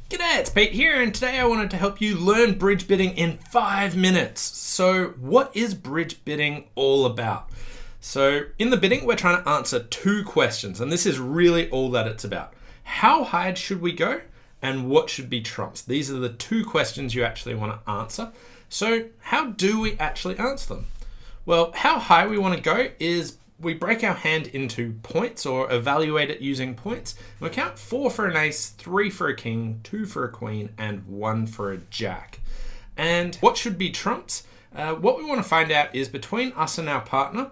G'day, it's Pete here, and today I wanted to help you learn bridge bidding in 5 minutes. So what is bridge bidding all about? So in the bidding, we're trying to answer 2 questions, and this is really all that it's about. How high should we go, and what should be trumps? These are the 2 questions you actually want to answer. So how do we actually answer them? Well, how high we want to go is we break our hand into points or evaluate it using points. We count 4 for an ace, 3 for a king, 2 for a queen, and 1 for a jack. And what should be trumps? What we want to find out is between us and our partner,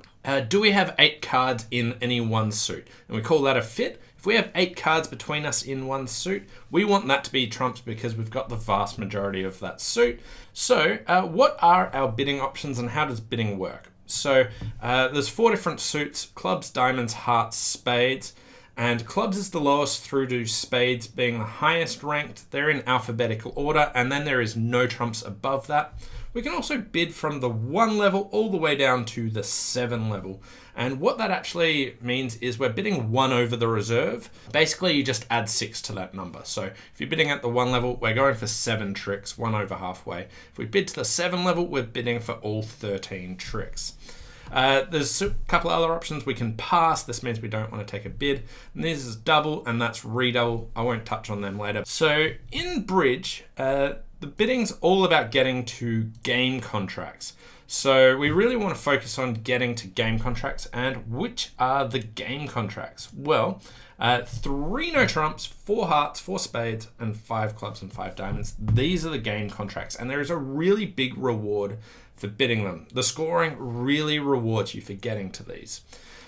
do we have 8 cards in any one suit? And we call that a fit. If we have 8 cards between us in one suit, we want that to be trumps because we've got the vast majority of that suit. So what are our bidding options and how does bidding work? So there's 4 different suits: clubs, diamonds, hearts, spades. And clubs is the lowest through to spades being the highest ranked. They're in alphabetical order, and then there is no trumps above that. We can also bid from the 1 level all the way down to the 7 level. And what that actually means is we're bidding 1 over the reserve. Basically, you just add 6 to that number. So if you're bidding at the 1 level, we're going for 7 tricks, 1 over halfway. If we bid to the 7 level, we're bidding for all 13 tricks. There's a couple of other options. We can pass. This means we don't want to take a bid. And this is double, and that's redouble. I won't touch on them later. So in bridge, the bidding's all about getting to game contracts. So we really want to focus on getting to game contracts. And which are the game contracts? Well, 3 no trumps, 4 hearts, 4 spades, and 5 clubs and 5 diamonds. These are the game contracts, and there is a really big reward for bidding them. The scoring really rewards you for getting to these.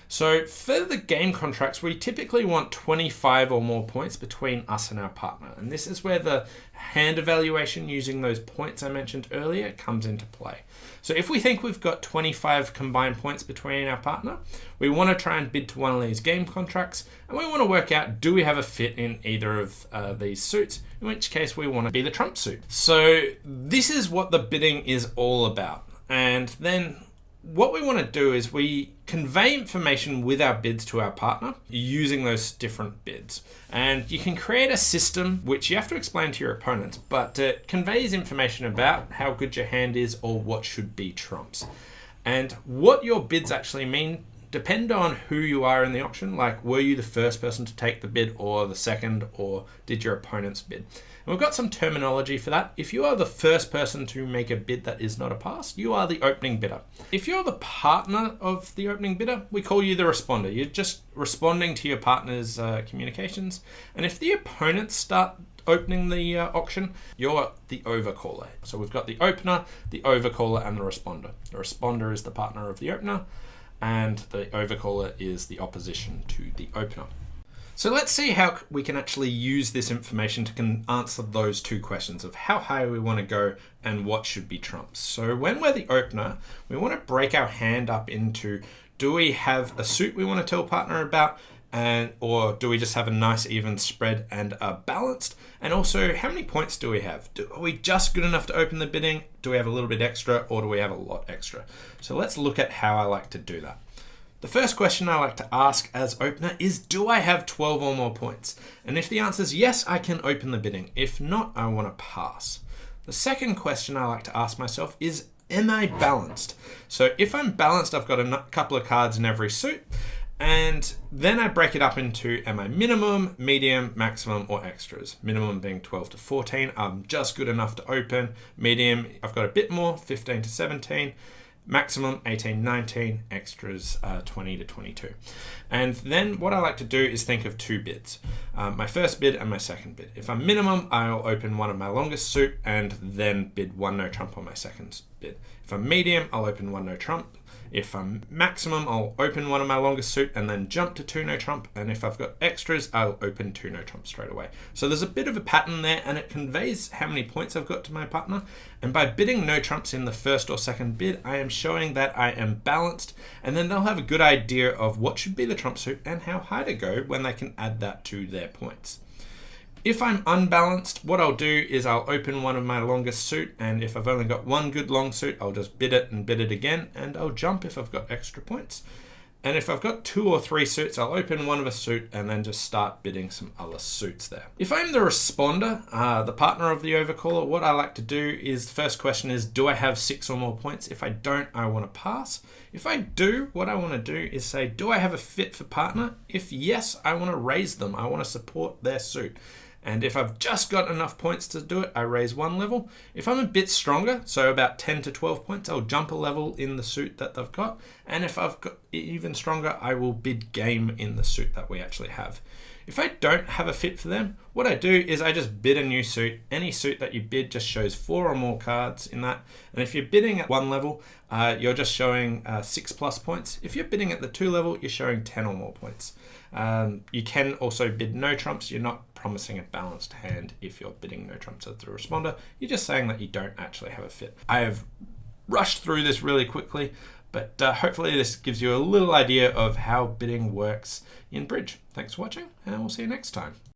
So for the game contracts, we typically want 25 or more points between us and our partner. And this is where the hand evaluation using those points I mentioned earlier comes into play. So if we think we've got 25 combined points between our partner, we want to try and bid to one of these game contracts, and we want to work out, do we have a fit in either of these suits, in which case we want to be the trump suit. So this is what the bidding is all about. And then what we want to do is we convey information with our bids to our partner using those different bids. And you can create a system which you have to explain to your opponents, but it conveys information about how good your hand is or what should be trumps. And what your bids actually mean depend on who you are in the auction. Like, were you the first person to take the bid or the second, or did your opponents bid? And we've got some terminology for that. If you are the first person to make a bid that is not a pass, you are the opening bidder. If you're the partner of the opening bidder, we call you the responder. You're just responding to your partner's communications. And if the opponents start opening the auction, you're the overcaller. So we've got the opener, the overcaller, and the responder. The responder is the partner of the opener, and the overcaller is the opposition to the opener. So let's see how we can actually use this information to answer those 2 questions of how high we want to go and what should be trumps. So when we're the opener, we want to break our hand up into, do we have a suit we want to tell partner about, or do we just have a nice even spread and are balanced? And also, how many points do we have? Are we just good enough to open the bidding? Do we have a little bit extra, or do we have a lot extra? So let's look at how I like to do that. The first question I like to ask as opener is, do I have 12 or more points? And if the answer is yes, I can open the bidding. If not, I want to pass. The second question I like to ask myself is, am I balanced? So if I'm balanced, I've got a couple of cards in every suit. And then I break it up into, am I minimum, medium, maximum, or extras? Minimum being 12 to 14, I'm just good enough to open. Medium, I've got a bit more, 15 to 17. Maximum 18, 19, extras 20 to 22. And then what I like to do is think of 2 bids, my first bid and my second bid. If I'm minimum, I'll open one of my longest suit and then bid 1 no trump on my second bid. If I'm medium, I'll open 1 no trump. If I'm maximum, I'll open one of my longest suit and then jump to 2 no trump. And if I've got extras, I'll open 2 no trump straight away. So there's a bit of a pattern there, and it conveys how many points I've got to my partner. And by bidding no trumps in the first or second bid, I am showing that I am balanced, and then they'll have a good idea of what should be the trump suit and how high to go when they can add that to their points. If I'm unbalanced, what I'll do is I'll open one of my longest suit, and if I've only got one good long suit, I'll just bid it and bid it again, and I'll jump if I've got extra points. And if I've got 2 or 3 suits, I'll open one of a suit and then just start bidding some other suits there. If I'm the responder, the partner of the overcaller, what I like to do is, the first question is, do I have 6 or more points? If I don't, I want to pass. If I do, what I want to do is say, do I have a fit for partner? If yes, I want to raise them. I want to support their suit. And if I've just got enough points to do it, I raise 1 level. If I'm a bit stronger, so about 10 to 12 points, I'll jump a level in the suit that they've got. And if I've got even stronger, I will bid game in the suit that we actually have. If I don't have a fit for them, what I do is I just bid a new suit. Any suit that you bid just shows 4 or more cards in that. And if you're bidding at 1 level, you're just showing 6+ points. If you're bidding at the 2 level, you're showing 10 or more points. You can also bid no trumps. You're not promising a balanced hand if you're bidding no trumps as the responder. You're just saying that you don't actually have a fit. I have rushed through this really quickly, but hopefully this gives you a little idea of how bidding works in Bridge. Thanks for watching, and we'll see you next time.